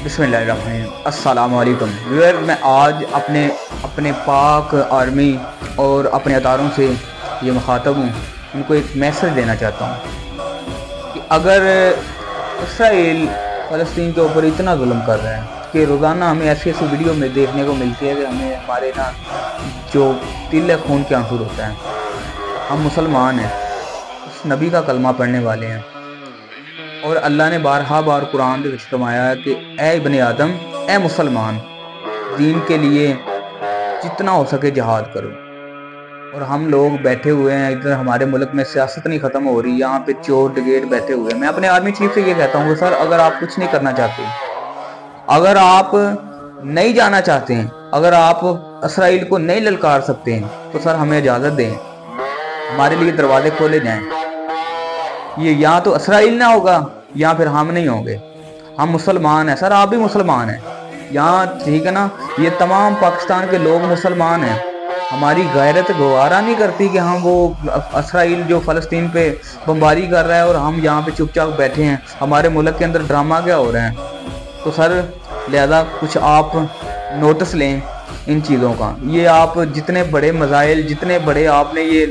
बिस्मिल्लाहिर्रहमानिर्रहीम। अस्सलाम वालेकुम व्यूअर, मैं आज अपने पाक आर्मी और अपने अतारों से ये मुखातब हूँ, उनको एक मैसेज देना चाहता हूँ कि अगर इसराइल फ़लस्तीन के ऊपर इतना जुल्म कर रहा है कि रोज़ाना हमें ऐसी ऐसी वीडियो में देखने को मिलती है कि हमें हमारे ना जो तिल खून के आंसू होता है। हम मुसलमान हैं, उस नबी का कलमा पढ़ने वाले हैं और अल्लाह ने बारहा बार कुरान के विच फरमाया है कि ए इब्ने आदम, ए मुसलमान, दीन के लिए जितना हो सके जिहाद करो। और हम लोग बैठे हुए हैं इधर, हमारे मुल्क में सियासत नहीं ख़त्म हो रही, यहाँ पे चोर डगेट बैठे हुए हैं। मैं अपने आर्मी चीफ से ये कहता हूँ कि सर, अगर आप कुछ नहीं करना चाहते, अगर आप नहीं जाना चाहते हैं, अगर आप इसराइल को नहीं ललकार सकते हैं, तो सर हमें इजाज़त दें, हमारे लिए दरवाजे खोले जाएं। ये या तो इसराइल ना होगा या फिर हम नहीं होंगे। हम मुसलमान हैं सर, आप भी मुसलमान हैं यहाँ, ठीक है ना। ये तमाम पाकिस्तान के लोग मुसलमान हैं। हमारी गैरत गवारा नहीं करती कि हम वो इसराइल जो फ़लस्तीन पे बमबारी कर रहा है और हम यहाँ पे चुपचाप बैठे हैं। हमारे मुल्क के अंदर ड्रामा क्या हो रहा है। तो सर लिहाजा कुछ आप नोटिस लें इन चीज़ों का। ये आप जितने बड़े मज़ाइल, जितने बड़े आपने ये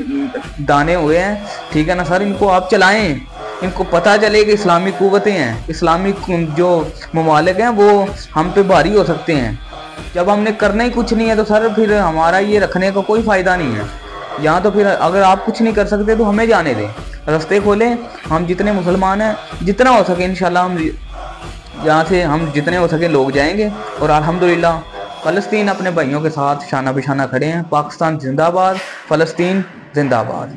दाने हुए हैं, ठीक है ना सर, इनको आप चलाएं। इनको पता चले कि इस्लामी कुव्वतें हैं, इस्लामिक जो ममालिक हैं वो हम पे भारी हो सकते हैं। जब हमने करना ही कुछ नहीं है तो सर फिर हमारा ये रखने का कोई फ़ायदा नहीं है यहाँ। तो फिर अगर आप कुछ नहीं कर सकते तो हमें जाने दें, रास्ते खोलें। हम जितने मुसलमान हैं, जितना हो सके इंशाल्लाह हम यहाँ से हम जितने हो सके लोग जाएंगे। और अल्हम्दुलिल्लाह फ़लस्तीन अपने भाइयों के साथ शाना बिशाना खड़े हैं। पाकिस्तान जिंदाबाद, फ़लस्तीन जिंदाबाद।